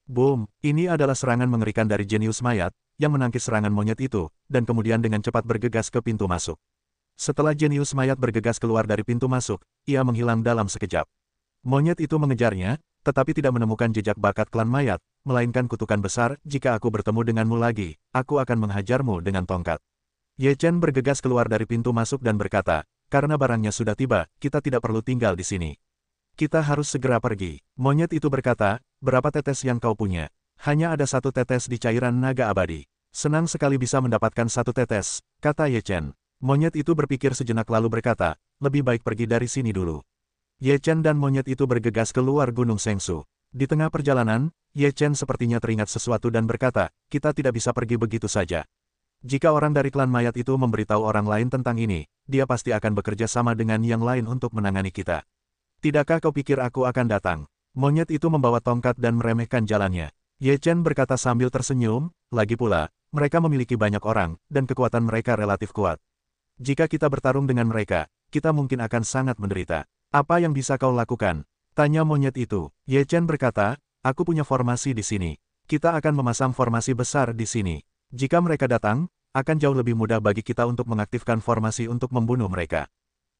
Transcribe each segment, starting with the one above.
Boom, ini adalah serangan mengerikan dari jenius mayat, yang menangkis serangan monyet itu, dan kemudian dengan cepat bergegas ke pintu masuk. Setelah jenius mayat bergegas keluar dari pintu masuk, ia menghilang dalam sekejap. Monyet itu mengejarnya, tetapi tidak menemukan jejak bakat klan mayat, melainkan kutukan besar, jika aku bertemu denganmu lagi, aku akan menghajarmu dengan tongkat. Ye Chen bergegas keluar dari pintu masuk dan berkata, karena barangnya sudah tiba, kita tidak perlu tinggal di sini. Kita harus segera pergi. Monyet itu berkata, berapa tetes yang kau punya? Hanya ada satu tetes di cairan naga abadi. Senang sekali bisa mendapatkan satu tetes, kata Ye Chen. Monyet itu berpikir sejenak lalu berkata, lebih baik pergi dari sini dulu. Ye Chen dan monyet itu bergegas keluar Gunung Sengsu. Di tengah perjalanan, Ye Chen sepertinya teringat sesuatu dan berkata, kita tidak bisa pergi begitu saja. Jika orang dari klan mayat itu memberitahu orang lain tentang ini, dia pasti akan bekerja sama dengan yang lain untuk menangani kita. Tidakkah kau pikir aku akan datang? Monyet itu membawa tongkat dan meremehkan jalannya. Ye Chen berkata sambil tersenyum, lagi pula, mereka memiliki banyak orang, dan kekuatan mereka relatif kuat. Jika kita bertarung dengan mereka, kita mungkin akan sangat menderita. Apa yang bisa kau lakukan? Tanya monyet itu. Ye Chen berkata, aku punya formasi di sini. Kita akan memasang formasi besar di sini. Jika mereka datang, akan jauh lebih mudah bagi kita untuk mengaktifkan formasi untuk membunuh mereka.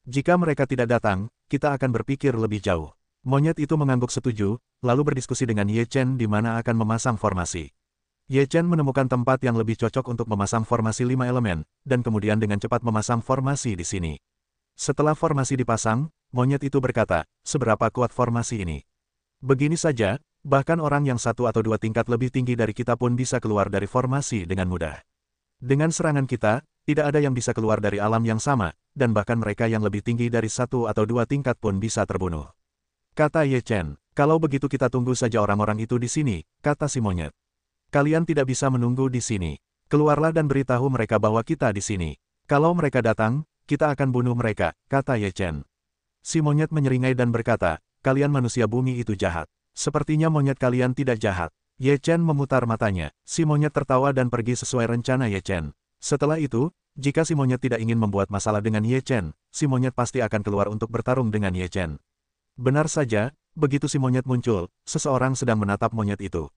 Jika mereka tidak datang, kita akan berpikir lebih jauh. Monyet itu mengangguk setuju, lalu berdiskusi dengan Ye Chen di mana akan memasang formasi. Ye Chen menemukan tempat yang lebih cocok untuk memasang formasi 5 elemen, dan kemudian dengan cepat memasang formasi di sini. Setelah formasi dipasang, monyet itu berkata, seberapa kuat formasi ini? Begini saja, bahkan orang yang satu atau dua tingkat lebih tinggi dari kita pun bisa keluar dari formasi dengan mudah. Dengan serangan kita, tidak ada yang bisa keluar dari alam yang sama, dan bahkan mereka yang lebih tinggi dari satu atau dua tingkat pun bisa terbunuh. Kata Ye Chen, kalau begitu kita tunggu saja orang-orang itu di sini, kata si monyet. Kalian tidak bisa menunggu di sini. Keluarlah dan beritahu mereka bahwa kita di sini. Kalau mereka datang, kita akan bunuh mereka, kata Ye Chen. Si monyet menyeringai dan berkata, kalian manusia bumi itu jahat. Sepertinya monyet kalian tidak jahat. Ye Chen memutar matanya. Si monyet tertawa dan pergi sesuai rencana Ye Chen. Setelah itu, jika si monyet tidak ingin membuat masalah dengan Ye Chen, si monyet pasti akan keluar untuk bertarung dengan Ye Chen. Benar saja, begitu si monyet muncul, seseorang sedang menatap monyet itu.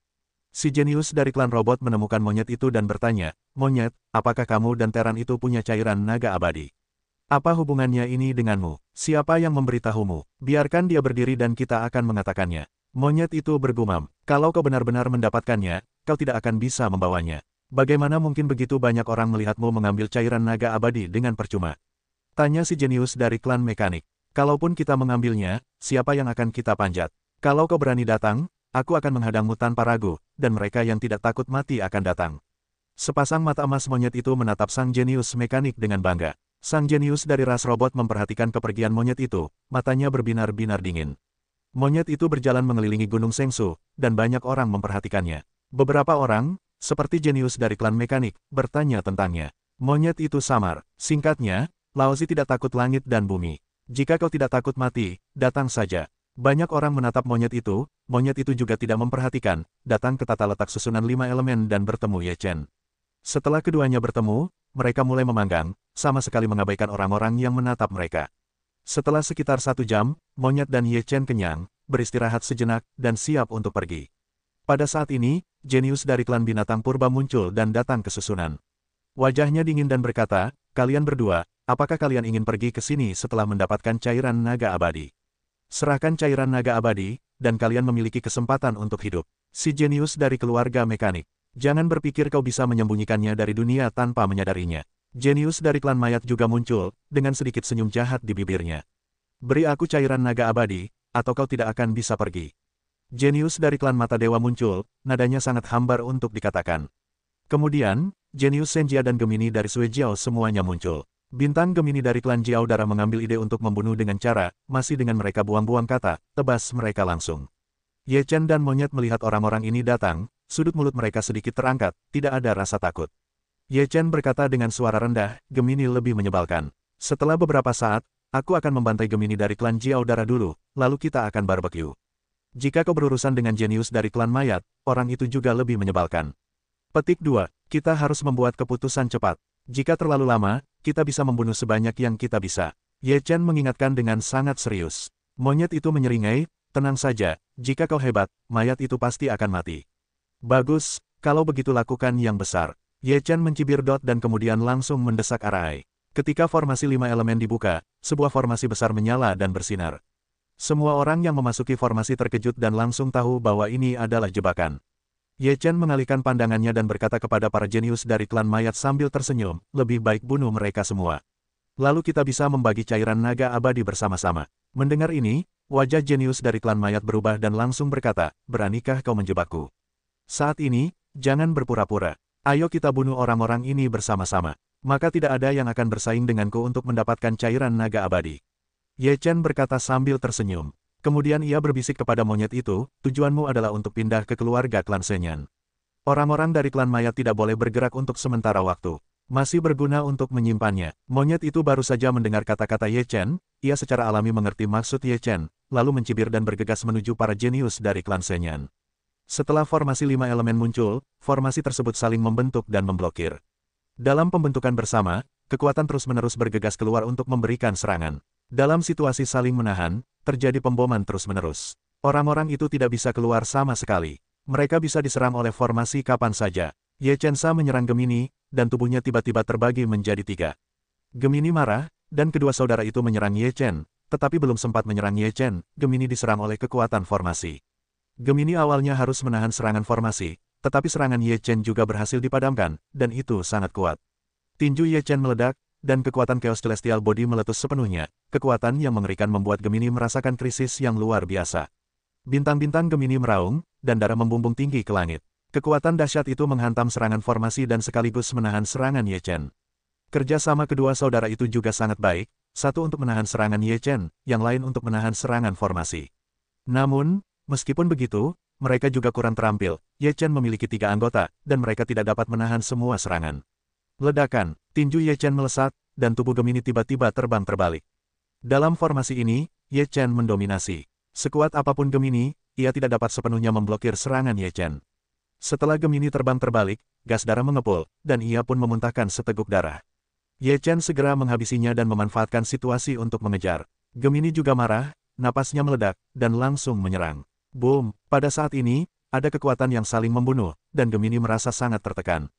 Si jenius dari klan robot menemukan monyet itu dan bertanya, monyet, apakah kamu dan Teran itu punya cairan naga abadi? Apa hubungannya ini denganmu? Siapa yang memberitahumu? Biarkan dia berdiri dan kita akan mengatakannya. Monyet itu bergumam, kalau kau benar-benar mendapatkannya, kau tidak akan bisa membawanya. Bagaimana mungkin begitu banyak orang melihatmu mengambil cairan naga abadi dengan percuma? Tanya si jenius dari klan mekanik. Kalaupun kita mengambilnya, siapa yang akan kita panjat? Kalau kau berani datang, aku akan menghadangmu tanpa ragu, dan mereka yang tidak takut mati akan datang. Sepasang mata emas monyet itu menatap sang jenius mekanik dengan bangga. Sang jenius dari ras robot memperhatikan kepergian monyet itu, matanya berbinar-binar dingin. Monyet itu berjalan mengelilingi Gunung Sengsu, dan banyak orang memperhatikannya. Beberapa orang, seperti jenius dari klan mekanik, bertanya tentangnya. Monyet itu samar. Singkatnya, Laozi tidak takut langit dan bumi. Jika kau tidak takut mati, datang saja. Banyak orang menatap monyet itu juga tidak memperhatikan, datang ke tata letak susunan 5 elemen dan bertemu Ye Chen. Setelah keduanya bertemu, mereka mulai memanggang, sama sekali mengabaikan orang-orang yang menatap mereka. Setelah sekitar 1 jam, monyet dan Ye Chen kenyang, beristirahat sejenak, dan siap untuk pergi. Pada saat ini, jenius dari klan binatang purba muncul dan datang ke susunan. Wajahnya dingin dan berkata, kalian berdua, apakah kalian ingin pergi ke sini setelah mendapatkan cairan naga abadi? Serahkan cairan naga abadi, dan kalian memiliki kesempatan untuk hidup. Si jenius dari keluarga mekanik. Jangan berpikir kau bisa menyembunyikannya dari dunia tanpa menyadarinya. Jenius dari klan mayat juga muncul, dengan sedikit senyum jahat di bibirnya. Beri aku cairan naga abadi, atau kau tidak akan bisa pergi. Jenius dari klan mata dewa muncul, nadanya sangat hambar untuk dikatakan. Kemudian, jenius Senjia dan Gemini dari Sui Jiao semuanya muncul. Bintang Gemini dari klan Jiao Dara mengambil ide untuk membunuh dengan cara, masih dengan mereka buang-buang kata, tebas mereka langsung. Ye Chen dan monyet melihat orang-orang ini datang, sudut mulut mereka sedikit terangkat, tidak ada rasa takut. Ye Chen berkata dengan suara rendah, Gemini lebih menyebalkan. Setelah beberapa saat, aku akan membantai Gemini dari klan Jiao Dara dulu, lalu kita akan barbecue. Jika kau berurusan dengan jenius dari klan mayat, orang itu juga lebih menyebalkan. Petik 2. Kita harus membuat keputusan cepat. Jika terlalu lama, kita bisa membunuh sebanyak yang kita bisa. Ye Chen mengingatkan dengan sangat serius. Monyet itu menyeringai, tenang saja, Jika kau hebat, mayat itu pasti akan mati. Bagus, kalau begitu lakukan yang besar. Ye Chen mencibir dan kemudian langsung mendesak arah Ai. Ketika formasi 5 elemen dibuka, sebuah formasi besar menyala dan bersinar. Semua orang yang memasuki formasi terkejut dan langsung tahu bahwa ini adalah jebakan. Ye Chen mengalihkan pandangannya dan berkata kepada para jenius dari klan mayat sambil tersenyum, lebih baik bunuh mereka semua. Lalu kita bisa membagi cairan naga abadi bersama-sama. Mendengar ini, wajah jenius dari klan mayat berubah dan langsung berkata, beranikah kau menjebakku? Saat ini, jangan berpura-pura. Ayo kita bunuh orang-orang ini bersama-sama. Maka tidak ada yang akan bersaing denganku untuk mendapatkan cairan naga abadi. Ye Chen berkata sambil tersenyum. Kemudian ia berbisik kepada monyet itu, tujuanmu adalah untuk pindah ke keluarga klan Senyan. Orang-orang dari klan mayat tidak boleh bergerak untuk sementara waktu. Masih berguna untuk menyimpannya. Monyet itu baru saja mendengar kata-kata Ye Chen, ia secara alami mengerti maksud Ye Chen, lalu mencibir dan bergegas menuju para jenius dari klan Senyan. Setelah formasi 5 elemen muncul, formasi tersebut saling membentuk dan memblokir. Dalam pembentukan bersama, kekuatan terus-menerus bergegas keluar untuk memberikan serangan. Dalam situasi saling menahan, terjadi pemboman terus-menerus. Orang-orang itu tidak bisa keluar sama sekali. Mereka bisa diserang oleh formasi kapan saja. Ye Chen menyerang Gemini, dan tubuhnya tiba-tiba terbagi menjadi 3. Gemini marah, dan kedua saudara itu menyerang Ye Chen, tetapi belum sempat menyerang Ye Chen, Gemini diserang oleh kekuatan formasi. Gemini awalnya harus menahan serangan formasi, tetapi serangan Ye Chen juga berhasil dipadamkan, dan itu sangat kuat. Tinju Ye Chen meledak, dan kekuatan Chaos Celestial Body meletus sepenuhnya, kekuatan yang mengerikan membuat Gemini merasakan krisis yang luar biasa. Bintang-bintang Gemini meraung, dan darah membumbung tinggi ke langit. Kekuatan dahsyat itu menghantam serangan formasi dan sekaligus menahan serangan Ye Chen. Kerjasama kedua saudara itu juga sangat baik, satu untuk menahan serangan Ye Chen, yang lain untuk menahan serangan formasi. Namun, meskipun begitu, mereka juga kurang terampil. Ye Chen memiliki 3 anggota, dan mereka tidak dapat menahan semua serangan. Ledakan, tinju Ye Chen melesat, dan tubuh Gemini tiba-tiba terbang terbalik. Dalam formasi ini, Ye Chen mendominasi. Sekuat apapun Gemini, ia tidak dapat sepenuhnya memblokir serangan Ye Chen. Setelah Gemini terbang terbalik, gas darah mengepul, dan ia pun memuntahkan seteguk darah. Ye Chen segera menghabisinya dan memanfaatkan situasi untuk mengejar. Gemini juga marah, napasnya meledak, dan langsung menyerang. Boom! Pada saat ini, ada kekuatan yang saling membunuh, dan Gemini merasa sangat tertekan.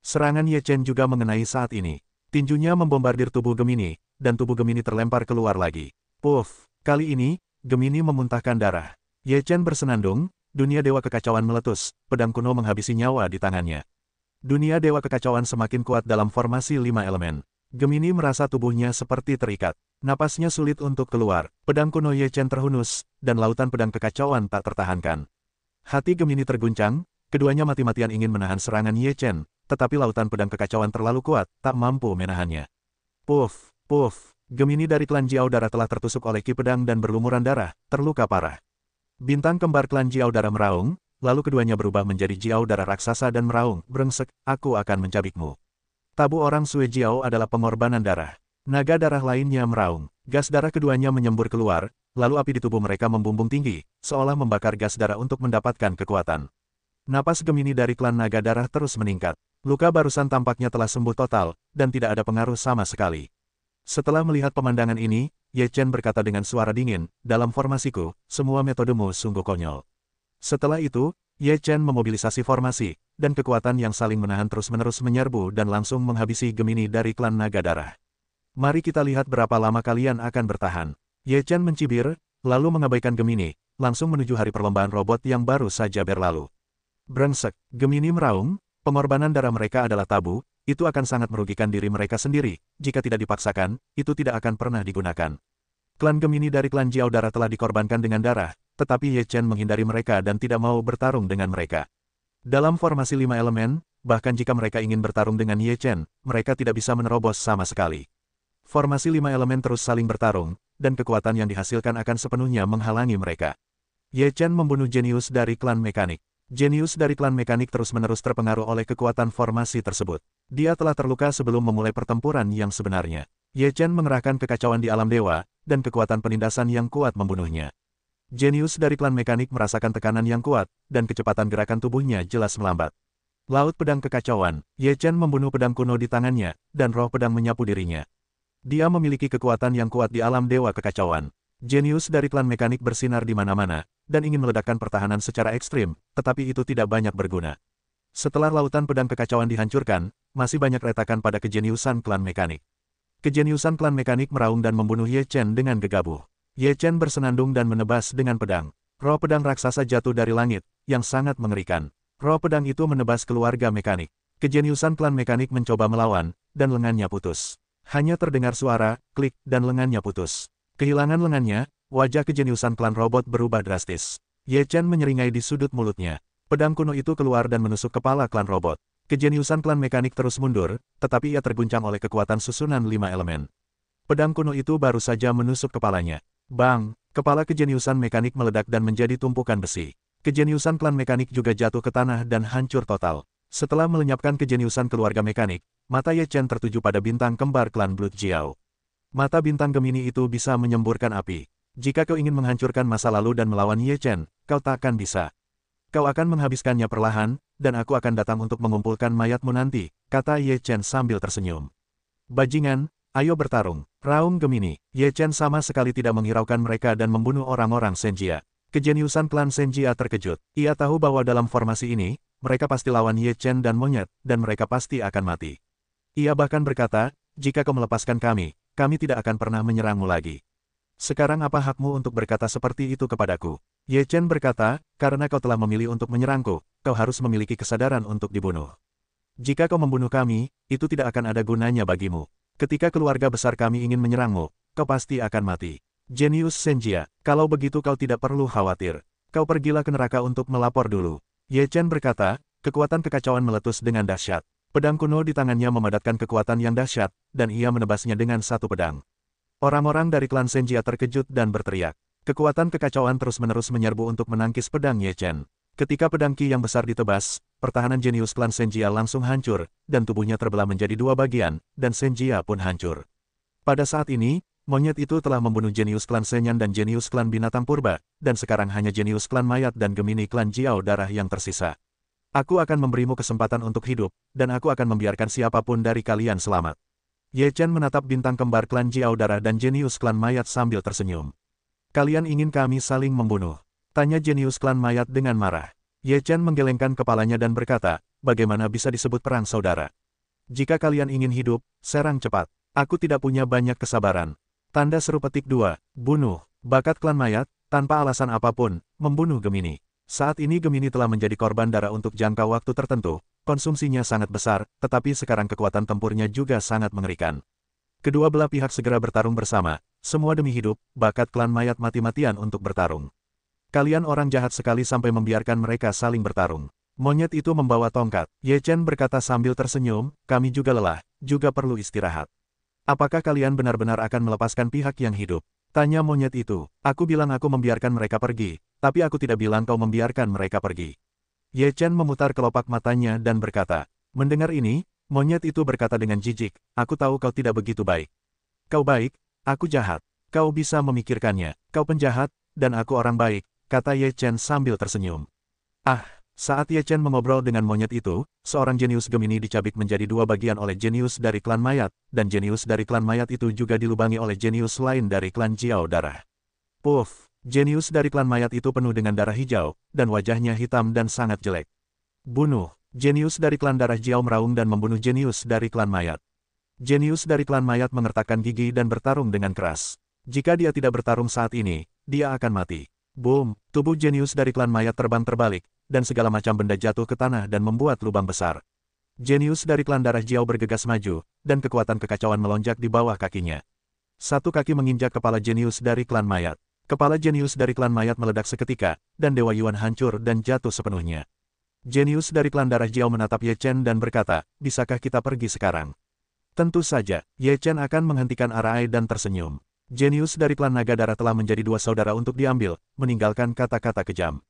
Serangan Ye Chen juga mengenai saat ini. Tinjunya membombardir tubuh Gemini, dan tubuh Gemini terlempar keluar lagi. Puff! Kali ini, Gemini memuntahkan darah. Ye Chen bersenandung, dunia dewa kekacauan meletus, pedang kuno menghabisi nyawa di tangannya. Dunia dewa kekacauan semakin kuat dalam formasi 5 elemen. Gemini merasa tubuhnya seperti terikat. Napasnya sulit untuk keluar, pedang kuno Ye Chen terhunus, dan lautan pedang kekacauan tak tertahankan. Hati Gemini terguncang, keduanya mati-matian ingin menahan serangan Ye Chen, tetapi lautan pedang kekacauan terlalu kuat, tak mampu menahannya. Puff, puff, Gemini dari klan Jiao Darah telah tertusuk oleh ki pedang dan berlumuran darah, terluka parah. Bintang kembar klan Jiao Darah meraung, lalu keduanya berubah menjadi Jiao Darah raksasa dan meraung, brengsek, aku akan mencabikmu. Tabu orang Sue Jiao adalah pengorbanan darah. Naga darah lainnya meraung. Gas darah keduanya menyembur keluar, lalu api di tubuh mereka membumbung tinggi, seolah membakar gas darah untuk mendapatkan kekuatan. Napas Gemini dari klan naga darah terus meningkat. Luka barusan tampaknya telah sembuh total, dan tidak ada pengaruh sama sekali. Setelah melihat pemandangan ini, Ye Chen berkata dengan suara dingin, dalam formasiku, semua metodemu sungguh konyol. Setelah itu, Ye Chen memobilisasi formasi, dan kekuatan yang saling menahan terus-menerus menyerbu dan langsung menghabisi Gemini dari klan naga darah. Mari kita lihat berapa lama kalian akan bertahan. Ye Chen mencibir, lalu mengabaikan Gemini, langsung menuju hari perlombaan robot yang baru saja berlalu. Brengsek, Gemini meraung, pengorbanan darah mereka adalah tabu, itu akan sangat merugikan diri mereka sendiri, jika tidak dipaksakan, itu tidak akan pernah digunakan. Klan Gemini dari klan Jiao Darah telah dikorbankan dengan darah, tetapi Ye Chen menghindari mereka dan tidak mau bertarung dengan mereka. Dalam formasi 5 elemen, bahkan jika mereka ingin bertarung dengan Ye Chen, mereka tidak bisa menerobos sama sekali. Formasi 5 elemen terus saling bertarung, dan kekuatan yang dihasilkan akan sepenuhnya menghalangi mereka. Ye Chen membunuh jenius dari klan mekanik. Jenius dari klan mekanik terus-menerus terpengaruh oleh kekuatan formasi tersebut. Dia telah terluka sebelum memulai pertempuran yang sebenarnya. Ye Chen mengerahkan kekacauan di alam dewa, dan kekuatan penindasan yang kuat membunuhnya. Jenius dari klan mekanik merasakan tekanan yang kuat, dan kecepatan gerakan tubuhnya jelas melambat. Laut pedang kekacauan, Ye Chen membunuh pedang kuno di tangannya, dan roh pedang menyapu dirinya. Dia memiliki kekuatan yang kuat di alam dewa kekacauan. Jenius dari klan mekanik bersinar di mana-mana, dan ingin meledakkan pertahanan secara ekstrim, tetapi itu tidak banyak berguna. Setelah lautan pedang kekacauan dihancurkan, masih banyak retakan pada kejeniusan klan mekanik. Kejeniusan klan mekanik meraung dan membunuh Ye Chen dengan gegabah. Ye Chen bersenandung dan menebas dengan pedang. Roh pedang raksasa jatuh dari langit, yang sangat mengerikan. Roh pedang itu menebas keluarga mekanik. Kejeniusan klan mekanik mencoba melawan, dan lengannya putus. Hanya terdengar suara, klik, dan lengannya putus. Kehilangan lengannya, wajah kejeniusan klan robot berubah drastis. Ye Chen menyeringai di sudut mulutnya. Pedang kuno itu keluar dan menusuk kepala klan robot. Kejeniusan klan mekanik terus mundur, tetapi ia terguncang oleh kekuatan susunan 5 elemen. Pedang kuno itu baru saja menusuk kepalanya. Bang! Kepala kejeniusan mekanik meledak dan menjadi tumpukan besi. Kejeniusan klan mekanik juga jatuh ke tanah dan hancur total. Setelah melenyapkan kejeniusan keluarga mekanik, mata Ye Chen tertuju pada bintang kembar klan Blood Jiao. Mata bintang Gemini itu bisa menyemburkan api. Jika kau ingin menghancurkan masa lalu dan melawan Ye Chen, kau takkan bisa. Kau akan menghabiskannya perlahan, dan aku akan datang untuk mengumpulkan mayatmu nanti, kata Ye Chen sambil tersenyum. Bajingan, ayo bertarung. Raung Gemini. Ye Chen sama sekali tidak menghiraukan mereka dan membunuh orang-orang Senjia. Kejeniusan klan Senjia terkejut. Ia tahu bahwa dalam formasi ini, mereka pasti lawan Ye Chen dan monyet, dan mereka pasti akan mati. Ia bahkan berkata, jika kau melepaskan kami tidak akan pernah menyerangmu lagi. Sekarang apa hakmu untuk berkata seperti itu kepadaku? Ye Chen berkata, karena kau telah memilih untuk menyerangku, kau harus memiliki kesadaran untuk dibunuh. Jika kau membunuh kami, itu tidak akan ada gunanya bagimu. Ketika keluarga besar kami ingin menyerangmu, kau pasti akan mati. Jenius Senjia, kalau begitu kau tidak perlu khawatir. Kau pergilah ke neraka untuk melapor dulu. Ye Chen berkata, kekuatan kekacauan meletus dengan dahsyat. Pedang kuno di tangannya memadatkan kekuatan yang dahsyat, dan ia menebasnya dengan satu pedang. Orang-orang dari klan Senjia terkejut dan berteriak. Kekuatan kekacauan terus-menerus menyerbu untuk menangkis pedang Ye Chen. Ketika pedang Qi yang besar ditebas, pertahanan jenius klan Senjia langsung hancur, dan tubuhnya terbelah menjadi dua bagian, dan Senjia pun hancur. Pada saat ini, monyet itu telah membunuh jenius klan Senyan dan jenius klan binatang purba, dan sekarang hanya jenius klan mayat dan Gemini klan Jiao darah yang tersisa. Aku akan memberimu kesempatan untuk hidup, dan aku akan membiarkan siapapun dari kalian selamat. Ye Chen menatap bintang kembar klan Jiao darah dan jenius klan mayat sambil tersenyum. Kalian ingin kami saling membunuh? Tanya jenius klan mayat dengan marah. Ye Chen menggelengkan kepalanya dan berkata, bagaimana bisa disebut perang saudara? Jika kalian ingin hidup, serang cepat. Aku tidak punya banyak kesabaran. Tanda seru petik 2, bunuh. Bakat klan mayat, tanpa alasan apapun, membunuh Gemini. Saat ini Gemini telah menjadi korban darah untuk jangka waktu tertentu, konsumsinya sangat besar, tetapi sekarang kekuatan tempurnya juga sangat mengerikan. Kedua belah pihak segera bertarung bersama, semua demi hidup, bakat klan mayat mati-matian untuk bertarung. Kalian orang jahat sekali sampai membiarkan mereka saling bertarung. Monyet itu membawa tongkat. Ye Chen berkata sambil tersenyum, kami juga lelah, juga perlu istirahat. Apakah kalian benar-benar akan melepaskan pihak yang hidup? Tanya monyet itu. Aku bilang aku membiarkan mereka pergi, tapi aku tidak bilang kau membiarkan mereka pergi. Ye Chen memutar kelopak matanya dan berkata, mendengar ini, monyet itu berkata dengan jijik, aku tahu kau tidak begitu baik. Kau baik, aku jahat. Kau bisa memikirkannya, kau penjahat, dan aku orang baik, kata Ye Chen sambil tersenyum. Saat Ye Chen mengobrol dengan monyet itu, seorang jenius Gemini dicabik menjadi dua bagian oleh jenius dari klan mayat, dan jenius dari klan mayat itu juga dilubangi oleh jenius lain dari klan Jiao darah. Puff! Jenius dari klan mayat itu penuh dengan darah hijau, dan wajahnya hitam dan sangat jelek. Bunuh! Jenius dari klan darah Jiao meraung dan membunuh jenius dari klan mayat. Jenius dari klan mayat mengertakkan gigi dan bertarung dengan keras. Jika dia tidak bertarung saat ini, dia akan mati. Boom! Tubuh jenius dari klan mayat terbang terbalik, dan segala macam benda jatuh ke tanah dan membuat lubang besar. Jenius dari klan darah Jiao bergegas maju, dan kekuatan kekacauan melonjak di bawah kakinya. Satu kaki menginjak kepala jenius dari klan mayat. Kepala jenius dari klan mayat meledak seketika, dan Dewa Yuan hancur dan jatuh sepenuhnya. Jenius dari klan darah Jiao menatap Ye Chen dan berkata, bisakah kita pergi sekarang? Tentu saja, Ye Chen akan menghentikan arai dan tersenyum. Jenius dari klan naga darah telah menjadi dua saudara untuk diambil, meninggalkan kata-kata kejam.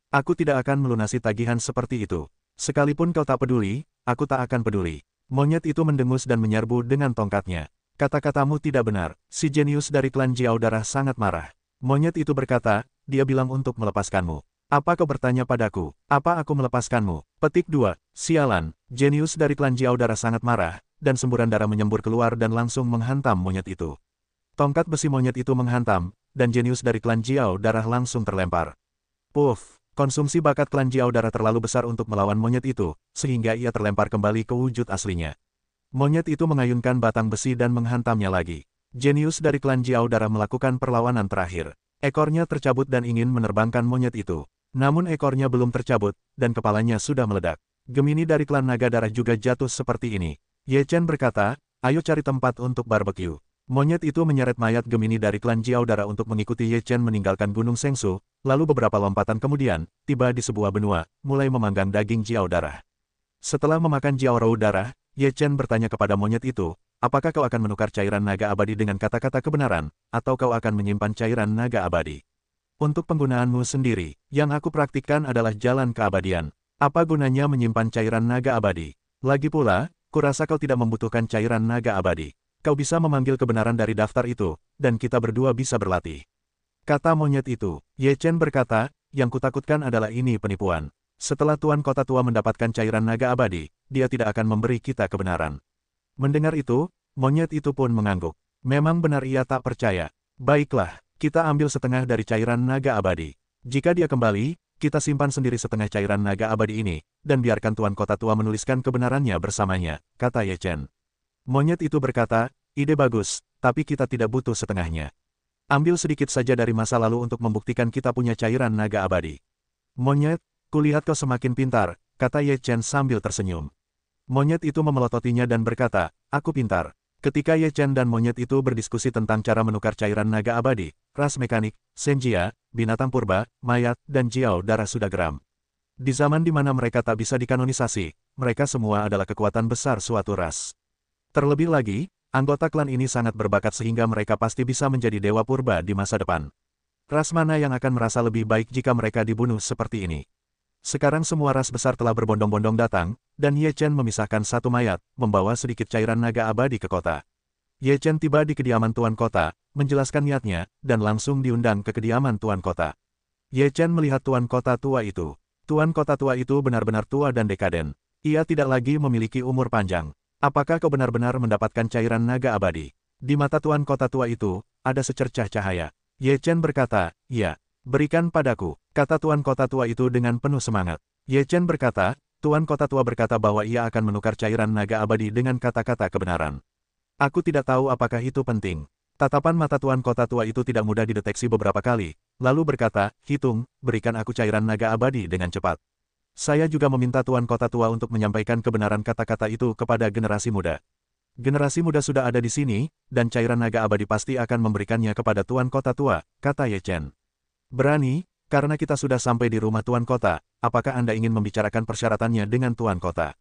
Aku tidak akan melunasi tagihan seperti itu. Sekalipun kau tak peduli, aku tak akan peduli. Monyet itu mendengus dan menyerbu dengan tongkatnya. Kata-katamu tidak benar, si jenius dari klan Jiao darah sangat marah. Monyet itu berkata, dia bilang untuk melepaskanmu. Apa kau bertanya padaku, apa aku melepaskanmu? Petik 2, sialan, jenius dari klan Jiao darah sangat marah, dan semburan darah menyembur keluar dan langsung menghantam monyet itu. Tongkat besi monyet itu menghantam, dan jenius dari klan Jiao Darah langsung terlempar. Puff, konsumsi bakat klan Jiao Darah terlalu besar untuk melawan monyet itu, sehingga ia terlempar kembali ke wujud aslinya. Monyet itu mengayunkan batang besi dan menghantamnya lagi. Jenius dari klan Jiao Darah melakukan perlawanan terakhir. Ekornya tercabut dan ingin menerbangkan monyet itu. Namun ekornya belum tercabut, dan kepalanya sudah meledak. Gemini dari klan Naga Darah juga jatuh seperti ini. Ye Chen berkata, ayo cari tempat untuk barbeque. Monyet itu menyeret mayat Gemini dari klan Jiao Darah untuk mengikuti Ye Chen meninggalkan Gunung Sengsu, lalu beberapa lompatan kemudian, tiba di sebuah benua, mulai memanggang daging Jiao Darah. Setelah memakan Jiao Rou Darah, Ye Chen bertanya kepada monyet itu, apakah kau akan menukar cairan naga abadi dengan kata-kata kebenaran, atau kau akan menyimpan cairan naga abadi? Untuk penggunaanmu sendiri, yang aku praktikkan adalah jalan keabadian. Apa gunanya menyimpan cairan naga abadi? Lagi pula, kurasa kau tidak membutuhkan cairan naga abadi. Kau bisa memanggil kebenaran dari daftar itu, dan kita berdua bisa berlatih. Kata monyet itu. Ye Chen berkata, yang kutakutkan adalah ini penipuan. Setelah Tuan Kota Tua mendapatkan cairan naga abadi, dia tidak akan memberi kita kebenaran. Mendengar itu, monyet itu pun mengangguk. Memang benar ia tak percaya. Baiklah, kita ambil setengah dari cairan naga abadi. Jika dia kembali, kita simpan sendiri setengah cairan naga abadi ini, dan biarkan Tuan Kota Tua menuliskan kebenarannya bersamanya, kata Ye Chen. Monyet itu berkata, ide bagus, tapi kita tidak butuh setengahnya. Ambil sedikit saja dari masa lalu untuk membuktikan kita punya cairan naga abadi. Monyet, kulihat kau semakin pintar, kata Ye Chen sambil tersenyum. Monyet itu memelototinya dan berkata, aku pintar. Ketika Ye Chen dan monyet itu berdiskusi tentang cara menukar cairan naga abadi, ras mekanik, senjia, binatang purba, mayat, dan Jiao Darah sudah geram. Di zaman di mana mereka tak bisa dikanonisasi, mereka semua adalah kekuatan besar suatu ras. Terlebih lagi, anggota klan ini sangat berbakat sehingga mereka pasti bisa menjadi dewa purba di masa depan. Ras mana yang akan merasa lebih baik jika mereka dibunuh seperti ini? Sekarang semua ras besar telah berbondong-bondong datang, dan Ye Chen memisahkan satu mayat, membawa sedikit cairan naga abadi ke kota. Ye Chen tiba di kediaman Tuan Kota, menjelaskan niatnya, dan langsung diundang ke kediaman Tuan Kota. Ye Chen melihat Tuan Kota tua itu. Tuan Kota tua itu benar-benar tua dan dekaden. Ia tidak lagi memiliki umur panjang. Apakah kau benar-benar mendapatkan cairan naga abadi? Di mata Tuan Kota tua itu, ada secercah cahaya. Ye Chen berkata, ya, berikan padaku, kata Tuan Kota tua itu dengan penuh semangat. Ye Chen berkata, Tuan Kota tua berkata bahwa ia akan menukar cairan naga abadi dengan kata-kata kebenaran. Aku tidak tahu apakah itu penting. Tatapan mata Tuan Kota tua itu tidak mudah dideteksi beberapa kali, lalu berkata, hitung, berikan aku cairan naga abadi dengan cepat. Saya juga meminta Tuan Kota Tua untuk menyampaikan kebenaran kata-kata itu kepada generasi muda. Generasi muda sudah ada di sini, dan cairan naga abadi pasti akan memberikannya kepada Tuan Kota Tua, kata Ye Chen. Berani, karena kita sudah sampai di rumah Tuan Kota, apakah Anda ingin membicarakan persyaratannya dengan Tuan Kota?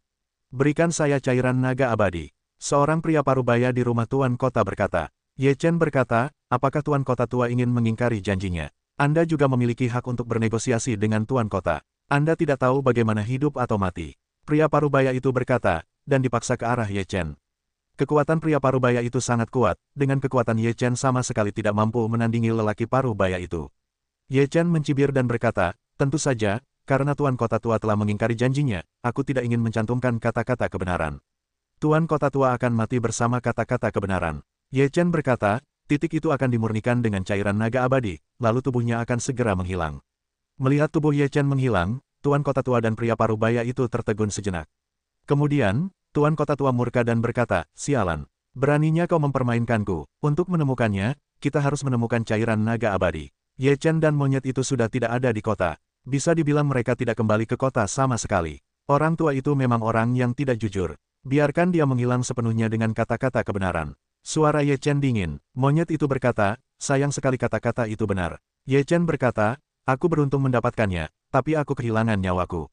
Berikan saya cairan naga abadi. Seorang pria parubaya di rumah Tuan Kota berkata. Ye Chen berkata, apakah Tuan Kota Tua ingin mengingkari janjinya? Anda juga memiliki hak untuk bernegosiasi dengan Tuan Kota. Anda tidak tahu bagaimana hidup atau mati. Pria parubaya itu berkata, dan dipaksa ke arah Ye Chen. Kekuatan pria parubaya itu sangat kuat, dengan kekuatan Ye Chen sama sekali tidak mampu menandingi lelaki parubaya itu. Ye Chen mencibir dan berkata, tentu saja, karena Tuan Kota Tua telah mengingkari janjinya, aku tidak ingin mencantumkan kata-kata kebenaran. Tuan Kota Tua akan mati bersama kata-kata kebenaran. Ye Chen berkata, titik itu akan dimurnikan dengan cairan naga abadi, lalu tubuhnya akan segera menghilang. Melihat tubuh Ye Chen menghilang, Tuan Kota Tua dan pria parubaya itu tertegun sejenak. Kemudian, Tuan Kota Tua murka dan berkata, sialan, beraninya kau mempermainkanku. Untuk menemukannya, kita harus menemukan cairan naga abadi. Ye Chen dan monyet itu sudah tidak ada di kota. Bisa dibilang mereka tidak kembali ke kota sama sekali. Orang tua itu memang orang yang tidak jujur. Biarkan dia menghilang sepenuhnya dengan kata-kata kebenaran. Suara Ye Chen dingin. Monyet itu berkata, sayang sekali kata-kata itu benar. Ye Chen berkata, aku beruntung mendapatkannya, tapi aku kehilangan nyawaku.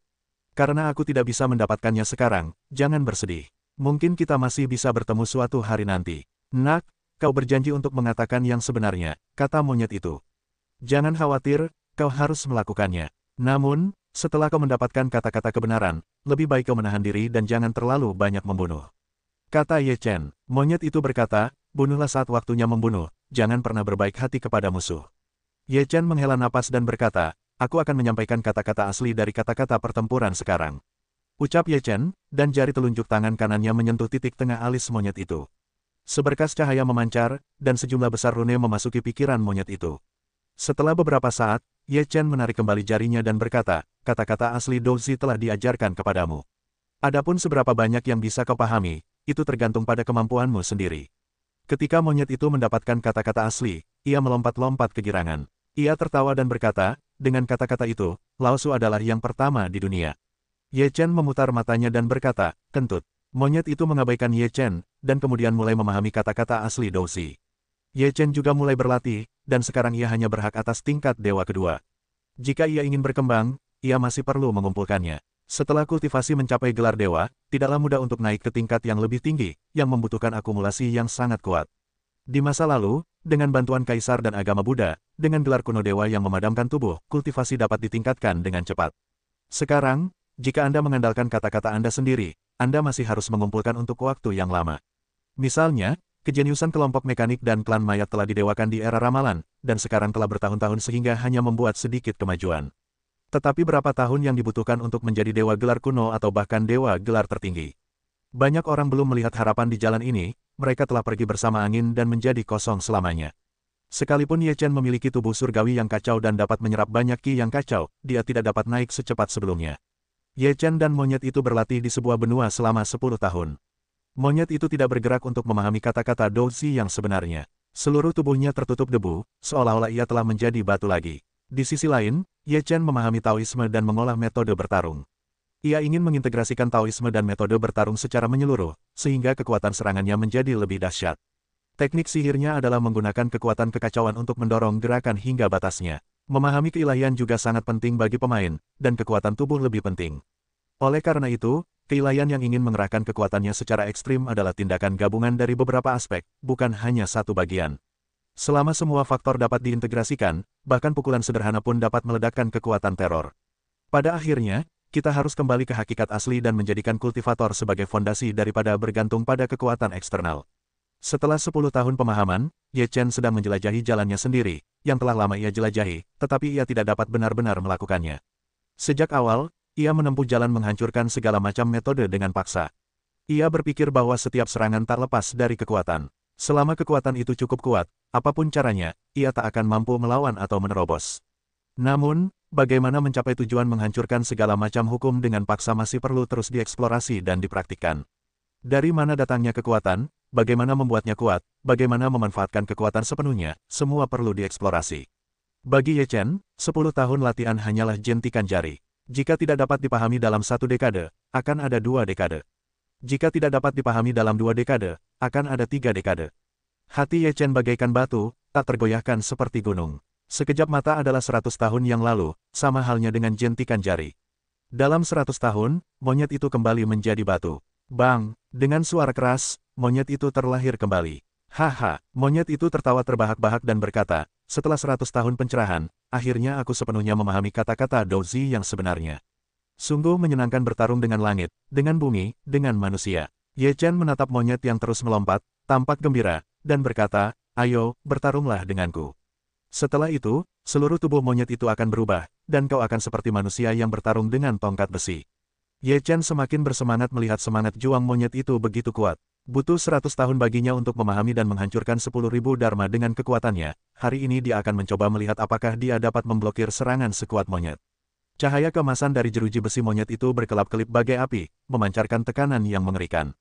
Karena aku tidak bisa mendapatkannya sekarang, jangan bersedih. Mungkin kita masih bisa bertemu suatu hari nanti. Nak, kau berjanji untuk mengatakan yang sebenarnya, kata monyet itu. Jangan khawatir, kau harus melakukannya. Namun, setelah kau mendapatkan kata-kata kebenaran, lebih baik kau menahan diri dan jangan terlalu banyak membunuh. Kata Ye Chen. Monyet itu berkata, bunuhlah saat waktunya membunuh, jangan pernah berbaik hati kepada musuh. Ye Chen menghela napas dan berkata, aku akan menyampaikan kata-kata asli dari kata-kata pertempuran sekarang. Ucap Ye Chen, dan jari telunjuk tangan kanannya menyentuh titik tengah alis monyet itu. Seberkas cahaya memancar, dan sejumlah besar rune memasuki pikiran monyet itu. Setelah beberapa saat, Ye Chen menarik kembali jarinya dan berkata, kata-kata asli Douzi telah diajarkan kepadamu. Adapun seberapa banyak yang bisa kau pahami, itu tergantung pada kemampuanmu sendiri. Ketika monyet itu mendapatkan kata-kata asli, ia melompat-lompat kegirangan. Ia tertawa dan berkata, dengan kata-kata itu, Lao Su adalah yang pertama di dunia. Ye Chen memutar matanya dan berkata, kentut. Monyet itu mengabaikan Ye Chen, dan kemudian mulai memahami kata-kata asli Douzi. Ye Chen juga mulai berlatih, dan sekarang ia hanya berhak atas tingkat dewa kedua. Jika ia ingin berkembang, ia masih perlu mengumpulkannya. Setelah kultivasi mencapai gelar dewa, tidaklah mudah untuk naik ke tingkat yang lebih tinggi, yang membutuhkan akumulasi yang sangat kuat. Di masa lalu, dengan bantuan Kaisar dan agama Buddha, dengan gelar kuno dewa yang memadamkan tubuh, kultivasi dapat ditingkatkan dengan cepat. Sekarang, jika Anda mengandalkan kata-kata Anda sendiri, Anda masih harus mengumpulkan untuk waktu yang lama. Misalnya, kejeniusan kelompok mekanik dan klan mayat telah didewakan di era ramalan, dan sekarang telah bertahun-tahun sehingga hanya membuat sedikit kemajuan. Tetapi berapa tahun yang dibutuhkan untuk menjadi dewa gelar kuno atau bahkan dewa gelar tertinggi? Banyak orang belum melihat harapan di jalan ini, mereka telah pergi bersama angin dan menjadi kosong selamanya. Sekalipun Ye Chen memiliki tubuh surgawi yang kacau dan dapat menyerap banyak ki yang kacau, dia tidak dapat naik secepat sebelumnya. Ye Chen dan monyet itu berlatih di sebuah benua selama 10 tahun. Monyet itu tidak bergerak untuk memahami kata-kata Douzi yang sebenarnya. Seluruh tubuhnya tertutup debu, seolah-olah ia telah menjadi batu lagi. Di sisi lain, Ye Chen memahami Taoisme dan mengolah metode bertarung. Ia ingin mengintegrasikan Taoisme dan metode bertarung secara menyeluruh, sehingga kekuatan serangannya menjadi lebih dahsyat. Teknik sihirnya adalah menggunakan kekuatan kekacauan untuk mendorong gerakan hingga batasnya. Memahami keilahian juga sangat penting bagi pemain, dan kekuatan tubuh lebih penting. Oleh karena itu, keilahian yang ingin mengerahkan kekuatannya secara ekstrim adalah tindakan gabungan dari beberapa aspek, bukan hanya satu bagian. Selama semua faktor dapat diintegrasikan, bahkan pukulan sederhana pun dapat meledakkan kekuatan teror. Pada akhirnya, kita harus kembali ke hakikat asli dan menjadikan kultivator sebagai fondasi daripada bergantung pada kekuatan eksternal. Setelah 10 tahun pemahaman, Ye Chen sedang menjelajahi jalannya sendiri, yang telah lama ia jelajahi, tetapi ia tidak dapat benar-benar melakukannya. Sejak awal, ia menempuh jalan menghancurkan segala macam metode dengan paksa. Ia berpikir bahwa setiap serangan tak lepas dari kekuatan. Selama kekuatan itu cukup kuat, apapun caranya, ia tak akan mampu melawan atau menerobos. Namun, bagaimana mencapai tujuan menghancurkan segala macam hukum dengan paksa masih perlu terus dieksplorasi dan dipraktikkan. Dari mana datangnya kekuatan, bagaimana membuatnya kuat, bagaimana memanfaatkan kekuatan sepenuhnya, semua perlu dieksplorasi. Bagi Ye Chen, 10 tahun latihan hanyalah jentikan jari. Jika tidak dapat dipahami dalam 1 dekade, akan ada 2 dekade. Jika tidak dapat dipahami dalam 2 dekade, akan ada 3 dekade. Hati Ye Chen bagaikan batu, tak tergoyahkan seperti gunung. Sekejap mata adalah 100 tahun yang lalu, sama halnya dengan jentikan jari. Dalam 100 tahun, monyet itu kembali menjadi batu. Bang! Dengan suara keras, monyet itu terlahir kembali. Haha, monyet itu tertawa terbahak-bahak dan berkata, setelah 100 tahun pencerahan, akhirnya aku sepenuhnya memahami kata-kata Douzi yang sebenarnya. Sungguh menyenangkan bertarung dengan langit, dengan bumi, dengan manusia. Ye Chen menatap monyet yang terus melompat, tampak gembira, dan berkata, ayo, bertarunglah denganku. Setelah itu, seluruh tubuh monyet itu akan berubah, dan kau akan seperti manusia yang bertarung dengan tongkat besi. Ye Chen semakin bersemangat melihat semangat juang monyet itu begitu kuat. Butuh 100 tahun baginya untuk memahami dan menghancurkan 10.000 dharma dengan kekuatannya. Hari ini dia akan mencoba melihat apakah dia dapat memblokir serangan sekuat monyet. Cahaya keemasan dari jeruji besi monyet itu berkelap-kelip bagai api, memancarkan tekanan yang mengerikan.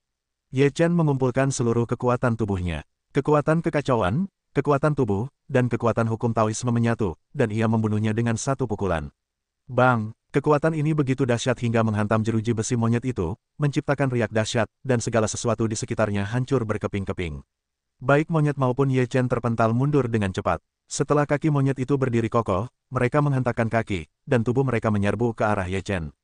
Ye Chen mengumpulkan seluruh kekuatan tubuhnya. Kekuatan kekacauan, kekuatan tubuh, dan kekuatan hukum Taoisme menyatu, dan ia membunuhnya dengan 1 pukulan. Bang! Kekuatan ini begitu dahsyat hingga menghantam jeruji besi monyet itu, menciptakan riak dahsyat, dan segala sesuatu di sekitarnya hancur berkeping-keping. Baik monyet maupun Ye Chen terpental mundur dengan cepat. Setelah kaki monyet itu berdiri kokoh, mereka menghentakkan kaki, dan tubuh mereka menyerbu ke arah Ye Chen.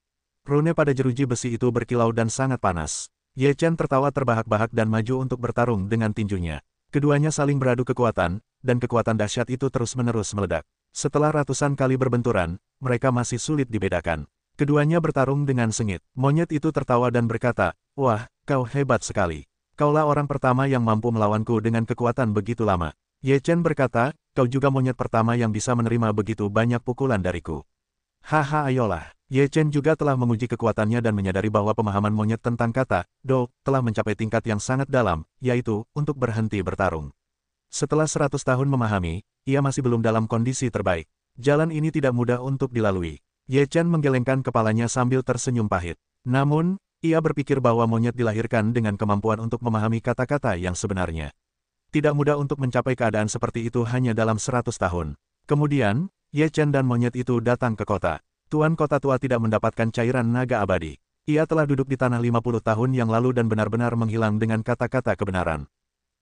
Rune pada jeruji besi itu berkilau dan sangat panas. Ye Chen tertawa terbahak-bahak dan maju untuk bertarung dengan tinjunya. Keduanya saling beradu kekuatan, dan kekuatan dahsyat itu terus-menerus meledak. Setelah ratusan kali berbenturan, mereka masih sulit dibedakan. Keduanya bertarung dengan sengit. Monyet itu tertawa dan berkata, wah, kau hebat sekali. Kaulah orang pertama yang mampu melawanku dengan kekuatan begitu lama. Ye Chen berkata, kau juga monyet pertama yang bisa menerima begitu banyak pukulan dariku. Haha ayolah. Ye Chen juga telah menguji kekuatannya dan menyadari bahwa pemahaman monyet tentang kata, do, telah mencapai tingkat yang sangat dalam, yaitu, untuk berhenti bertarung. Setelah 100 tahun memahami, ia masih belum dalam kondisi terbaik. Jalan ini tidak mudah untuk dilalui. Ye Chen menggelengkan kepalanya sambil tersenyum pahit. Namun, ia berpikir bahwa monyet dilahirkan dengan kemampuan untuk memahami kata-kata yang sebenarnya. Tidak mudah untuk mencapai keadaan seperti itu hanya dalam 100 tahun. Kemudian, Ye Chen dan monyet itu datang ke kota. Tuan kota tua tidak mendapatkan cairan naga abadi. Ia telah duduk di tanah 50 tahun yang lalu dan benar-benar menghilang dengan kata-kata kebenaran.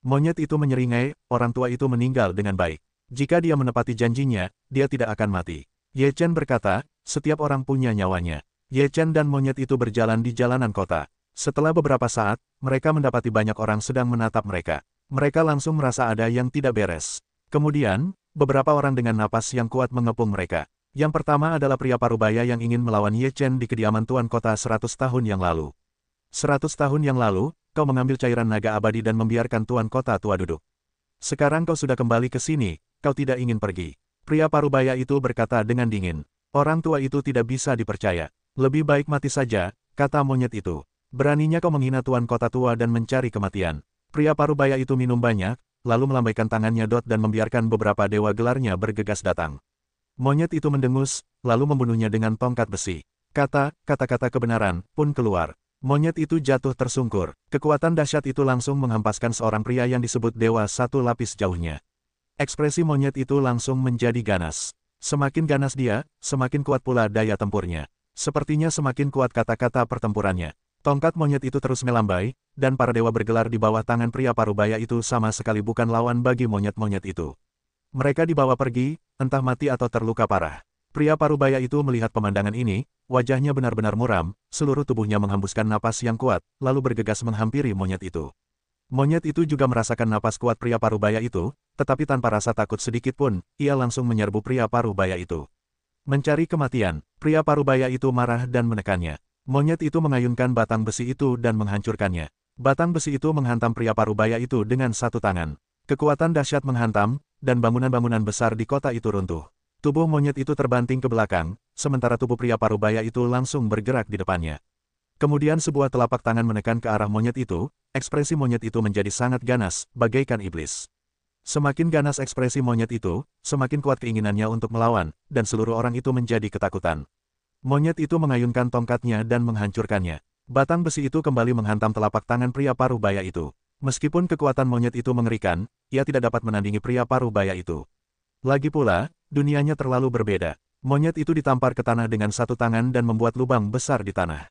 Monyet itu menyeringai, orang tua itu meninggal dengan baik. Jika dia menepati janjinya, dia tidak akan mati. Ye Chen berkata, setiap orang punya nyawanya. Ye Chen dan monyet itu berjalan di jalanan kota. Setelah beberapa saat, mereka mendapati banyak orang sedang menatap mereka. Mereka langsung merasa ada yang tidak beres. Kemudian, beberapa orang dengan napas yang kuat mengepung mereka. Yang pertama adalah pria parubaya yang ingin melawan Ye Chen di kediaman tuan kota 100 tahun yang lalu. 100 tahun yang lalu, kau mengambil cairan naga abadi dan membiarkan tuan kota tua duduk. Sekarang kau sudah kembali ke sini, kau tidak ingin pergi. Pria parubaya itu berkata dengan dingin. Orang tua itu tidak bisa dipercaya. Lebih baik mati saja, kata monyet itu. Beraninya kau menghina tuan kota tua dan mencari kematian. Pria parubaya itu minum banyak, lalu melambaikan tangannya dan membiarkan beberapa dewa gelarnya bergegas datang. Monyet itu mendengus, lalu membunuhnya dengan tongkat besi. Kata-kata kebenaran pun keluar. Monyet itu jatuh tersungkur. Kekuatan dahsyat itu langsung menghempaskan seorang pria yang disebut dewa satu lapis jauhnya. Ekspresi monyet itu langsung menjadi ganas. Semakin ganas dia, semakin kuat pula daya tempurnya. Sepertinya semakin kuat kata-kata pertempurannya. Tongkat monyet itu terus melambai, dan para dewa bergelar di bawah tangan pria parubaya itu sama sekali bukan lawan bagi monyet-monyet itu. Mereka dibawa pergi, entah mati atau terluka parah. Pria parubaya itu melihat pemandangan ini, wajahnya benar-benar muram, seluruh tubuhnya menghembuskan napas yang kuat, lalu bergegas menghampiri monyet itu. Monyet itu juga merasakan napas kuat pria parubaya itu, tetapi tanpa rasa takut sedikit pun, ia langsung menyerbu pria parubaya itu. Mencari kematian, pria parubaya itu marah dan menekannya. Monyet itu mengayunkan batang besi itu dan menghancurkannya. Batang besi itu menghantam pria parubaya itu dengan satu tangan. Kekuatan dahsyat menghantam, dan bangunan-bangunan besar di kota itu runtuh. Tubuh monyet itu terbanting ke belakang, sementara tubuh pria parubaya itu langsung bergerak di depannya. Kemudian sebuah telapak tangan menekan ke arah monyet itu, ekspresi monyet itu menjadi sangat ganas, bagaikan iblis. Semakin ganas ekspresi monyet itu, semakin kuat keinginannya untuk melawan, dan seluruh orang itu menjadi ketakutan. Monyet itu mengayunkan tongkatnya dan menghancurkannya. Batang besi itu kembali menghantam telapak tangan pria parubaya itu. Meskipun kekuatan monyet itu mengerikan, ia tidak dapat menandingi pria parubaya itu. Lagi pula, dunianya terlalu berbeda. Monyet itu ditampar ke tanah dengan satu tangan dan membuat lubang besar di tanah.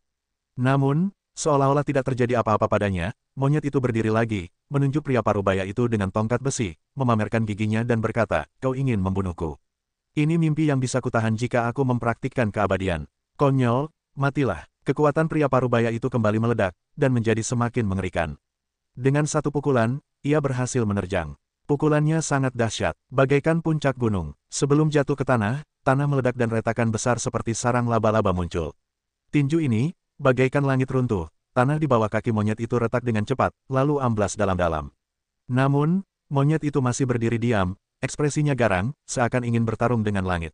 Namun, seolah-olah tidak terjadi apa-apa padanya, monyet itu berdiri lagi, menunjuk pria parubaya itu dengan tongkat besi, memamerkan giginya dan berkata, kau ingin membunuhku. Ini mimpi yang bisa kutahan jika aku mempraktikkan keabadian. Konyol, matilah. Kekuatan pria parubaya itu kembali meledak, dan menjadi semakin mengerikan. Dengan satu pukulan, ia berhasil menerjang. Pukulannya sangat dahsyat, bagaikan puncak gunung. Sebelum jatuh ke tanah, tanah meledak dan retakan besar seperti sarang laba-laba muncul. Tinju ini, bagaikan langit runtuh, tanah di bawah kaki monyet itu retak dengan cepat, lalu amblas dalam-dalam. Namun, monyet itu masih berdiri diam, ekspresinya garang, seakan ingin bertarung dengan langit.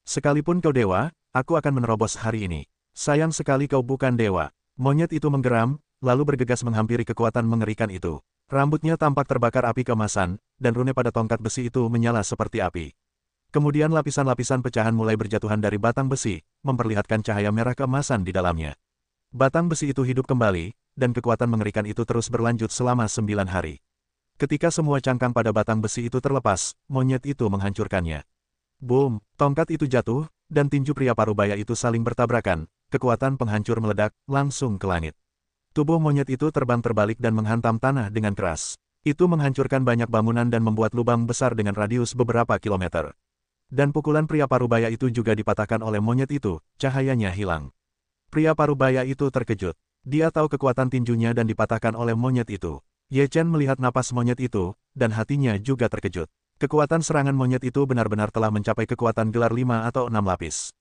Sekalipun kau dewa, aku akan menerobos hari ini. Sayang sekali kau bukan dewa. Monyet itu menggeram, lalu bergegas menghampiri kekuatan mengerikan itu. Rambutnya tampak terbakar api keemasan, dan rune pada tongkat besi itu menyala seperti api. Kemudian lapisan-lapisan pecahan mulai berjatuhan dari batang besi, memperlihatkan cahaya merah keemasan di dalamnya. Batang besi itu hidup kembali, dan kekuatan mengerikan itu terus berlanjut selama 9 hari. Ketika semua cangkang pada batang besi itu terlepas, monyet itu menghancurkannya. Boom, tongkat itu jatuh, dan tinju pria parubaya itu saling bertabrakan, kekuatan penghancur meledak, langsung ke langit. Tubuh monyet itu terbang terbalik dan menghantam tanah dengan keras. Itu menghancurkan banyak bangunan dan membuat lubang besar dengan radius beberapa kilometer. Dan pukulan pria parubaya itu juga dipatahkan oleh monyet itu, cahayanya hilang. Pria parubaya itu terkejut. Dia tahu kekuatan tinjunya dan dipatahkan oleh monyet itu. Ye Chen melihat napas monyet itu, dan hatinya juga terkejut. Kekuatan serangan monyet itu benar-benar telah mencapai kekuatan gelar 5 atau 6 lapis.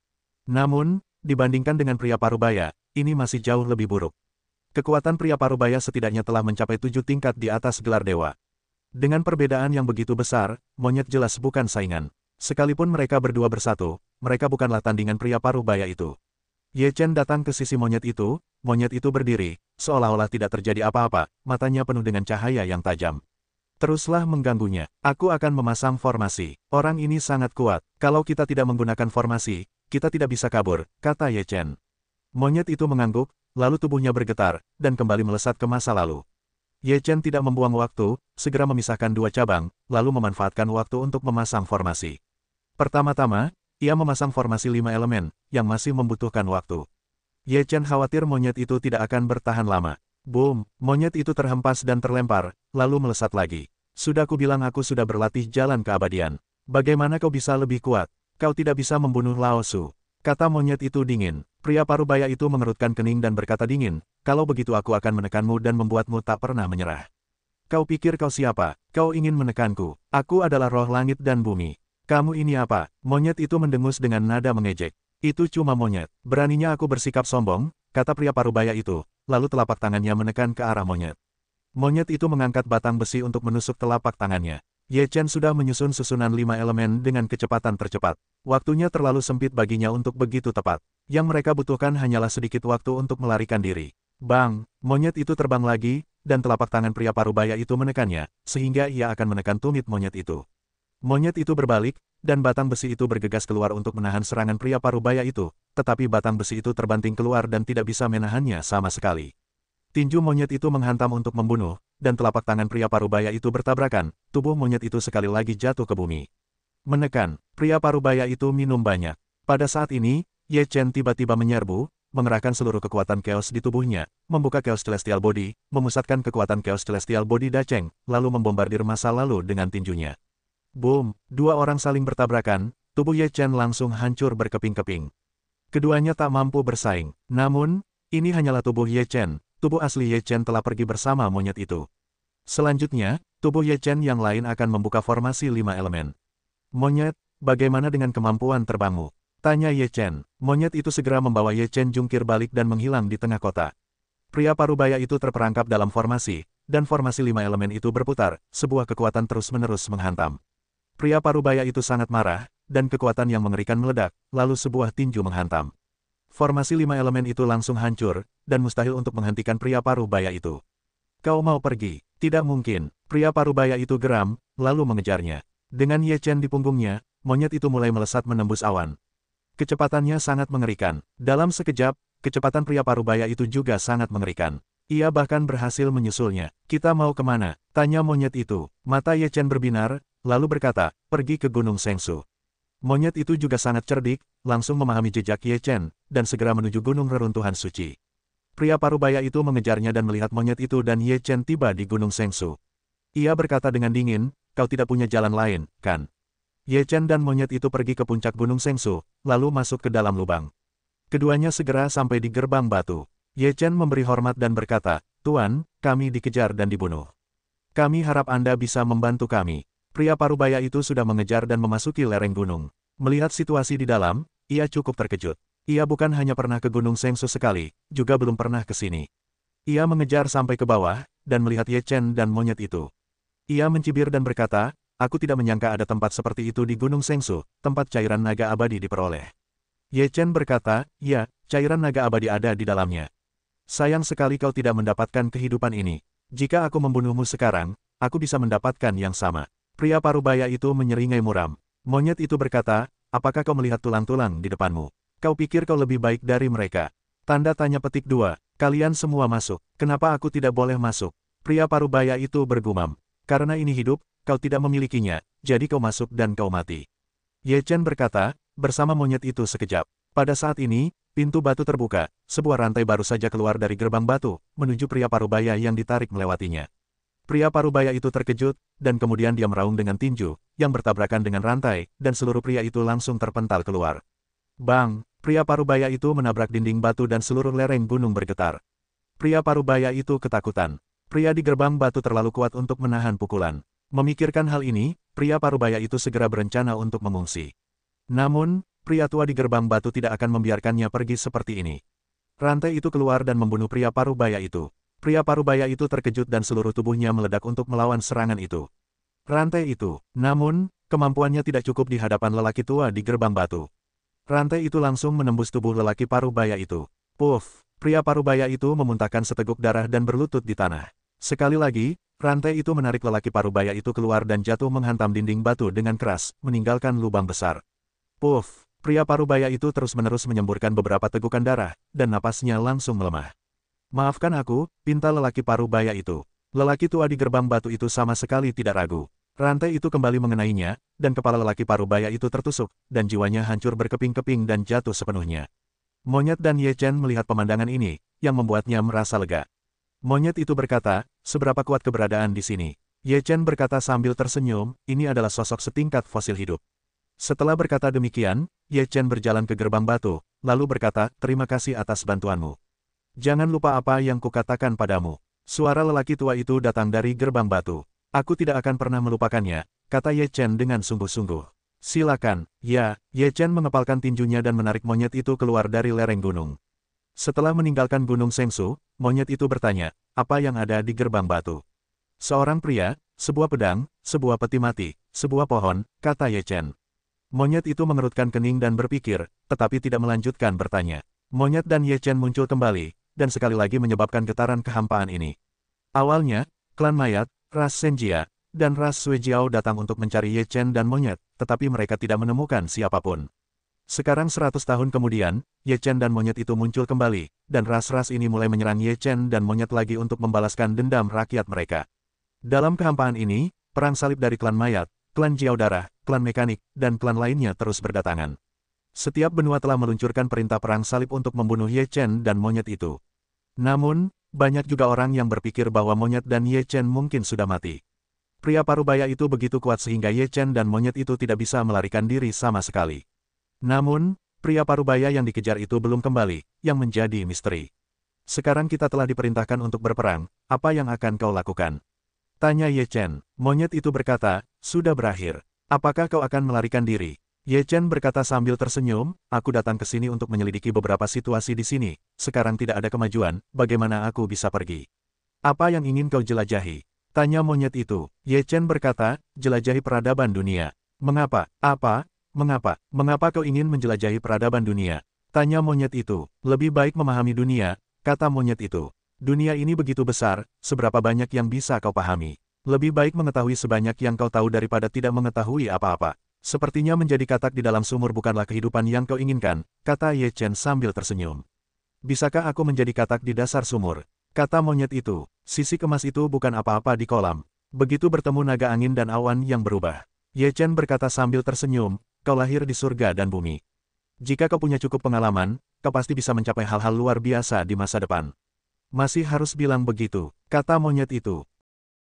Namun, dibandingkan dengan pria parubaya, ini masih jauh lebih buruk. Kekuatan pria parubaya setidaknya telah mencapai 7 tingkat di atas gelar dewa. Dengan perbedaan yang begitu besar, monyet jelas bukan saingan. Sekalipun mereka berdua bersatu, mereka bukanlah tandingan pria parubaya itu. Ye Chen datang ke sisi monyet itu berdiri, seolah-olah tidak terjadi apa-apa, matanya penuh dengan cahaya yang tajam. Teruslah mengganggunya. Aku akan memasang formasi. Orang ini sangat kuat. Kalau kita tidak menggunakan formasi, kita tidak bisa kabur, kata Ye Chen. Monyet itu mengangguk, lalu tubuhnya bergetar, dan kembali melesat ke masa lalu. Ye Chen tidak membuang waktu, segera memisahkan dua cabang, lalu memanfaatkan waktu untuk memasang formasi. Pertama-tama, ia memasang formasi 5 elemen, yang masih membutuhkan waktu. Ye Chen khawatir monyet itu tidak akan bertahan lama. Boom, monyet itu terhempas dan terlempar, lalu melesat lagi. Sudah kubilang aku sudah berlatih jalan keabadian. Bagaimana kau bisa lebih kuat? Kau tidak bisa membunuh Lao Su. Kata monyet itu dingin. Pria parubaya itu mengerutkan kening dan berkata dingin, kalau begitu aku akan menekanmu dan membuatmu tak pernah menyerah. Kau pikir kau siapa? Kau ingin menekanku. Aku adalah roh langit dan bumi. Kamu ini apa? Monyet itu mendengus dengan nada mengejek. Itu cuma monyet. Beraninya aku bersikap sombong, kata pria parubaya itu, lalu telapak tangannya menekan ke arah monyet. Monyet itu mengangkat batang besi untuk menusuk telapak tangannya. Ye Chen sudah menyusun susunan 5 elemen dengan kecepatan tercepat. Waktunya terlalu sempit baginya untuk begitu tepat. Yang mereka butuhkan hanyalah sedikit waktu untuk melarikan diri. Bang! Monyet itu terbang lagi, dan telapak tangan pria parubaya itu menekannya, sehingga ia akan menekan tumit monyet itu. Monyet itu berbalik, dan batang besi itu bergegas keluar untuk menahan serangan pria parubaya itu, tetapi batang besi itu terbanting keluar dan tidak bisa menahannya sama sekali. Tinju monyet itu menghantam untuk membunuh, dan telapak tangan pria parubaya itu bertabrakan, tubuh monyet itu sekali lagi jatuh ke bumi. Menekan, pria parubaya itu minum banyak. Pada saat ini, Ye Chen tiba-tiba menyerbu, mengerahkan seluruh kekuatan chaos di tubuhnya, membuka chaos celestial body, memusatkan kekuatan chaos celestial body Dacheng, lalu membombardir masa lalu dengan tinjunya. Boom, dua orang saling bertabrakan, tubuh Ye Chen langsung hancur berkeping-keping. Keduanya tak mampu bersaing, namun, ini hanyalah tubuh Ye Chen. Tubuh asli Ye Chen telah pergi bersama monyet itu. Selanjutnya, tubuh Ye Chen yang lain akan membuka formasi 5 elemen. Monyet, bagaimana dengan kemampuan terbangmu? Tanya Ye Chen. Monyet itu segera membawa Ye Chen jungkir balik dan menghilang di tengah kota. Pria parubaya itu terperangkap dalam formasi, dan formasi 5 elemen itu berputar, sebuah kekuatan terus-menerus menghantam. Pria parubaya itu sangat marah, dan kekuatan yang mengerikan meledak, lalu sebuah tinju menghantam. Formasi 5 elemen itu langsung hancur, dan mustahil untuk menghentikan pria parubaya itu. Kau mau pergi? Tidak mungkin. Pria parubaya itu geram, lalu mengejarnya. Dengan Ye Chen di punggungnya, monyet itu mulai melesat menembus awan. Kecepatannya sangat mengerikan. Dalam sekejap, kecepatan pria parubaya itu juga sangat mengerikan. Ia bahkan berhasil menyusulnya. Kita mau kemana? Tanya monyet itu. Mata Ye Chen berbinar, lalu berkata, pergi ke Gunung Sengsu. Monyet itu juga sangat cerdik, langsung memahami jejak Ye Chen, dan segera menuju Gunung Reruntuhan Suci. Pria parubaya itu mengejarnya dan melihat monyet itu dan Ye Chen tiba di Gunung Sengsu. Ia berkata dengan dingin, kau tidak punya jalan lain, kan? Ye Chen dan monyet itu pergi ke puncak Gunung Sengsu, lalu masuk ke dalam lubang. Keduanya segera sampai di gerbang batu. Ye Chen memberi hormat dan berkata, Tuan, kami dikejar dan dibunuh. Kami harap Anda bisa membantu kami. Pria parubaya itu sudah mengejar dan memasuki lereng gunung. Melihat situasi di dalam, ia cukup terkejut. Ia bukan hanya pernah ke Gunung Sengsu sekali, juga belum pernah ke sini. Ia mengejar sampai ke bawah, dan melihat Ye Chen dan monyet itu. Ia mencibir dan berkata, aku tidak menyangka ada tempat seperti itu di Gunung Sengsu, tempat cairan naga abadi diperoleh. Ye Chen berkata, ya, cairan naga abadi ada di dalamnya. Sayang sekali kau tidak mendapatkan kehidupan ini. Jika aku membunuhmu sekarang, aku bisa mendapatkan yang sama. Pria parubaya itu menyeringai muram. Monyet itu berkata, apakah kau melihat tulang-tulang di depanmu? Kau pikir kau lebih baik dari mereka? Tanda tanya petik 2. Kalian semua masuk. Kenapa aku tidak boleh masuk? Pria parubaya itu bergumam. Karena ini hidup, kau tidak memilikinya, jadi kau masuk dan kau mati. Ye Chen berkata, bersama monyet itu sekejap. Pada saat ini, pintu batu terbuka, sebuah rantai baru saja keluar dari gerbang batu, menuju pria parubaya yang ditarik melewatinya. Pria parubaya itu terkejut, dan kemudian dia meraung dengan tinju, yang bertabrakan dengan rantai, dan seluruh pria itu langsung terpental keluar. Bang! Pria parubaya itu menabrak dinding batu dan seluruh lereng gunung bergetar. Pria parubaya itu ketakutan. Pria di gerbang batu terlalu kuat untuk menahan pukulan. Memikirkan hal ini, pria parubaya itu segera berencana untuk mengungsi. Namun, pria tua di gerbang batu tidak akan membiarkannya pergi seperti ini. Rantai itu keluar dan membunuh pria parubaya itu. Pria parubaya itu terkejut dan seluruh tubuhnya meledak untuk melawan serangan itu. Rantai itu, namun, kemampuannya tidak cukup di hadapan lelaki tua di gerbang batu. Rantai itu langsung menembus tubuh lelaki parubaya itu. Puff! Pria parubaya itu memuntahkan seteguk darah dan berlutut di tanah. Sekali lagi, Rantai itu menarik lelaki parubaya itu keluar dan jatuh menghantam dinding batu dengan keras, meninggalkan lubang besar. Puff! Pria parubaya itu terus-menerus menyemburkan beberapa tegukan darah, dan napasnya langsung melemah. Maafkan aku, pinta lelaki parubaya itu. Lelaki tua di gerbang batu itu sama sekali tidak ragu. Rantai itu kembali mengenainya, dan kepala lelaki parubaya itu tertusuk, dan jiwanya hancur berkeping-keping dan jatuh sepenuhnya. Monyet dan Ye Chen melihat pemandangan ini, yang membuatnya merasa lega. Monyet itu berkata, seberapa kuat keberadaan di sini. Ye Chen berkata sambil tersenyum, ini adalah sosok setingkat fosil hidup. Setelah berkata demikian, Ye Chen berjalan ke gerbang batu, lalu berkata, terima kasih atas bantuanmu. Jangan lupa apa yang kukatakan padamu. Suara lelaki tua itu datang dari gerbang batu. Aku tidak akan pernah melupakannya, kata Ye Chen dengan sungguh-sungguh. Silakan, ya, Ye Chen mengepalkan tinjunya dan menarik monyet itu keluar dari lereng gunung. Setelah meninggalkan gunung Sengsu, monyet itu bertanya, apa yang ada di gerbang batu? Seorang pria, sebuah pedang, sebuah peti mati, sebuah pohon, kata Ye Chen. Monyet itu mengerutkan kening dan berpikir, tetapi tidak melanjutkan bertanya. Monyet dan Ye Chen muncul kembali, dan sekali lagi menyebabkan getaran kehampaan ini. Awalnya, klan mayat, ras Senjia, dan ras Suejiao datang untuk mencari Ye Chen dan monyet, tetapi mereka tidak menemukan siapapun. Sekarang 100 tahun kemudian, Ye Chen dan monyet itu muncul kembali, dan ras-ras ini mulai menyerang Ye Chen dan monyet lagi untuk membalaskan dendam rakyat mereka. Dalam kehampaan ini, perang salib dari klan mayat, klan Jiao Darah, klan mekanik, dan klan lainnya terus berdatangan. Setiap benua telah meluncurkan perintah perang salib untuk membunuh Ye Chen dan monyet itu. Namun, banyak juga orang yang berpikir bahwa monyet dan Ye Chen mungkin sudah mati. Pria parubaya itu begitu kuat sehingga Ye Chen dan monyet itu tidak bisa melarikan diri sama sekali. Namun, pria parubaya yang dikejar itu belum kembali, yang menjadi misteri. Sekarang kita telah diperintahkan untuk berperang, apa yang akan kau lakukan? Tanya Ye Chen. Monyet itu berkata, sudah berakhir. Apakah kau akan melarikan diri? Ye Chen berkata sambil tersenyum, aku datang ke sini untuk menyelidiki beberapa situasi di sini. Sekarang tidak ada kemajuan, bagaimana aku bisa pergi? Apa yang ingin kau jelajahi? Tanya monyet itu. Ye Chen berkata, jelajahi peradaban dunia. Mengapa? Apa? Mengapa? Mengapa kau ingin menjelajahi peradaban dunia? Tanya monyet itu. Lebih baik memahami dunia, kata monyet itu. Dunia ini begitu besar, seberapa banyak yang bisa kau pahami? Lebih baik mengetahui sebanyak yang kau tahu daripada tidak mengetahui apa-apa. Sepertinya menjadi katak di dalam sumur bukanlah kehidupan yang kau inginkan, kata Ye Chen sambil tersenyum. Bisakah aku menjadi katak di dasar sumur? Kata monyet itu. Sisik emas itu bukan apa-apa di kolam. Begitu bertemu naga angin dan awan yang berubah. Ye Chen berkata sambil tersenyum, kau lahir di surga dan bumi. Jika kau punya cukup pengalaman, kau pasti bisa mencapai hal-hal luar biasa di masa depan. Masih harus bilang begitu, kata monyet itu.